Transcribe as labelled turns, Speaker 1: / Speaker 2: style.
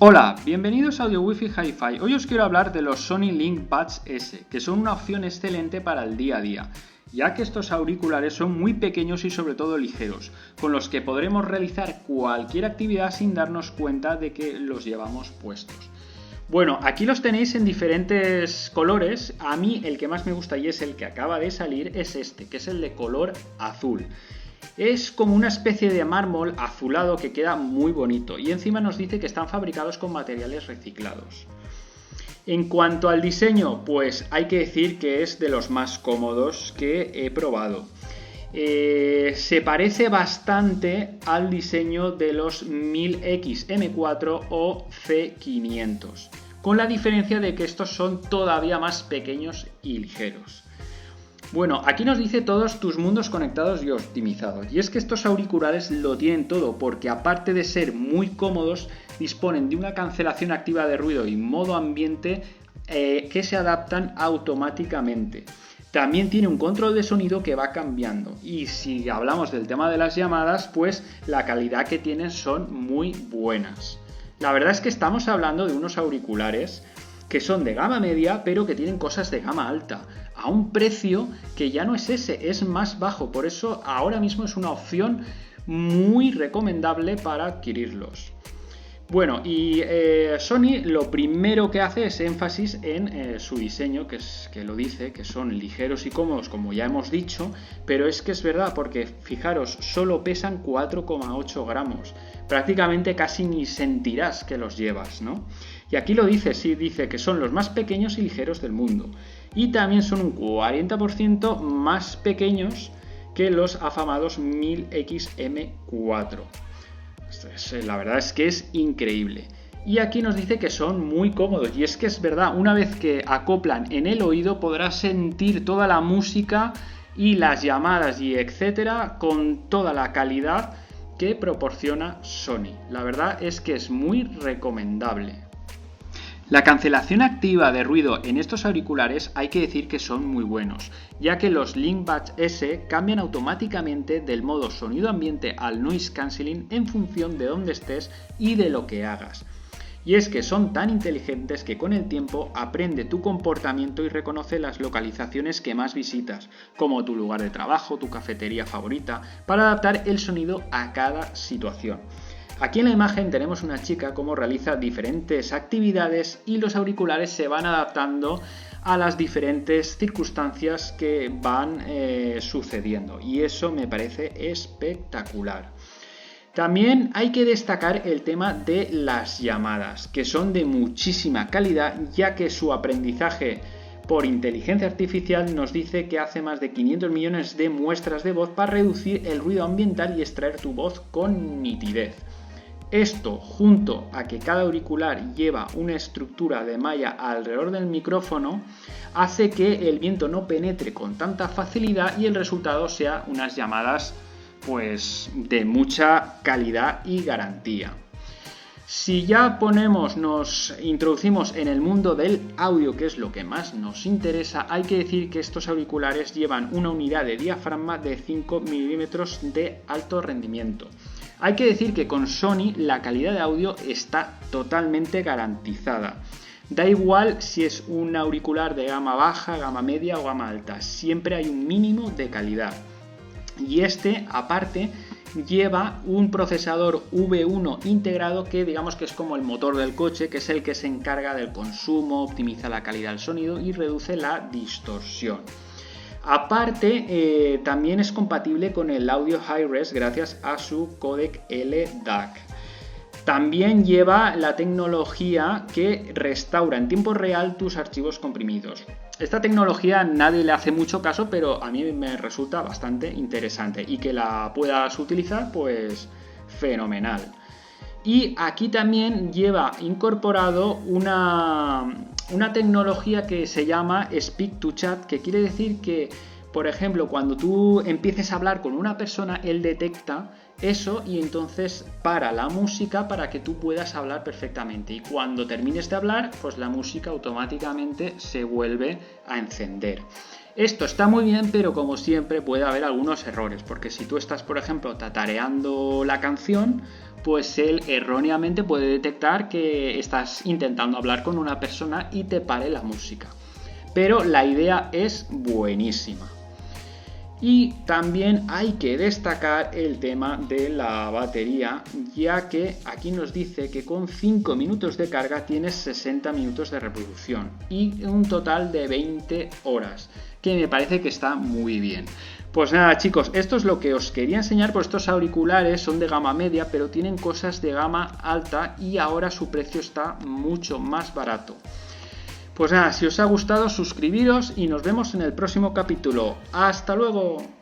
Speaker 1: Hola, bienvenidos a Audio Wi-Fi Hi-Fi. Hoy os quiero hablar de los Sony Link Buds S, que son una opción excelente para el día a día, ya que estos auriculares son muy pequeños y sobre todo ligeros, con los que podremos realizar cualquier actividad sin darnos cuenta de que los llevamos puestos. Bueno, aquí los tenéis en diferentes colores. A mí el que más me gusta y es el que acaba de salir es este, que es el de color azul. Es como una especie de mármol azulado que queda muy bonito y encima nos dice que están fabricados con materiales reciclados. En cuanto al diseño, pues hay que decir que es de los más cómodos que he probado. Se parece bastante al diseño de los 1000X M4 o C500, con la diferencia de que estos son todavía más pequeños y ligeros. Bueno, aquí nos dice todos tus mundos conectados y optimizados. Y es que estos auriculares lo tienen todo, porque aparte de ser muy cómodos, disponen de una cancelación activa de ruido y modo ambiente que se adaptan automáticamente. También tiene un control de sonido que va cambiando. Y si hablamos del tema de las llamadas, pues la calidad que tienen son muy buenas. La verdad es que estamos hablando de unos auriculares que son de gama media, pero que tienen cosas de gama alta, a un precio que ya no es ese, es más bajo. Por eso ahora mismo es una opción muy recomendable para adquirirlos. Bueno, y Sony lo primero que hace es énfasis en su diseño, que lo dice, que son ligeros y cómodos, como ya hemos dicho, pero es que es verdad, porque fijaros, solo pesan 4,8 gramos, prácticamente casi ni sentirás que los llevas, ¿no? Y aquí lo dice, sí, dice que son los más pequeños y ligeros del mundo, y también son un 40% más pequeños que los afamados 1000X M4. La verdad es que es increíble. Y aquí nos dice que son muy cómodos. Y es que es verdad, una vez que acoplan en el oído podrás sentir toda la música y las llamadas y etcétera con toda la calidad que proporciona Sony. La verdad es que es muy recomendable. La cancelación activa de ruido en estos auriculares hay que decir que son muy buenos, ya que los Link Buds S cambian automáticamente del modo sonido ambiente al noise cancelling en función de dónde estés y de lo que hagas. Y es que son tan inteligentes que con el tiempo aprende tu comportamiento y reconoce las localizaciones que más visitas, como tu lugar de trabajo, tu cafetería favorita, para adaptar el sonido a cada situación. Aquí en la imagen tenemos una chica cómo realiza diferentes actividades y los auriculares se van adaptando a las diferentes circunstancias que van sucediendo y eso me parece espectacular. También hay que destacar el tema de las llamadas, que son de muchísima calidad, ya que su aprendizaje por inteligencia artificial nos dice que hace más de 500 millones de muestras de voz para reducir el ruido ambiental y extraer tu voz con nitidez. Esto, junto a que cada auricular lleva una estructura de malla alrededor del micrófono, hace que el viento no penetre con tanta facilidad y el resultado sea unas llamadas pues de mucha calidad y garantía. Si ya nos introducimos en el mundo del audio, que es lo que más nos interesa, hay que decir que estos auriculares llevan una unidad de diafragma de 5 milímetros de alto rendimiento. Hay que decir que con Sony la calidad de audio está totalmente garantizada. Da igual si es un auricular de gama baja, gama media o gama alta, siempre hay un mínimo de calidad. Y este, aparte, lleva un procesador V1 integrado que digamos que es como el motor del coche, que es el que se encarga del consumo, optimiza la calidad del sonido y reduce la distorsión. Aparte, también es compatible con el audio Hi-Res gracias a su códec LDAC. También lleva la tecnología que restaura en tiempo real tus archivos comprimidos. Esta tecnología nadie le hace mucho caso, pero a mí me resulta bastante interesante y que la puedas utilizar, pues fenomenal. Y aquí también lleva incorporado una tecnología que se llama Speak to Chat, que quiere decir que, por ejemplo, cuando tú empieces a hablar con una persona, él detecta eso y entonces para la música para que tú puedas hablar perfectamente. Y cuando termines de hablar, pues la música automáticamente se vuelve a encender. Esto está muy bien, pero como siempre puede haber algunos errores, porque si tú estás, por ejemplo, tatareando la canción, pues él erróneamente puede detectar que estás intentando hablar con una persona y te pare la música. Pero la idea es buenísima. Y también hay que destacar el tema de la batería, ya que aquí nos dice que con 5 minutos de carga tienes 60 minutos de reproducción y un total de 20 horas, que me parece que está muy bien. Pues nada, chicos, esto es lo que os quería enseñar, pues estos auriculares son de gama media, pero tienen cosas de gama alta y ahora su precio está mucho más barato. Pues nada, si os ha gustado, suscribiros y nos vemos en el próximo capítulo. ¡Hasta luego!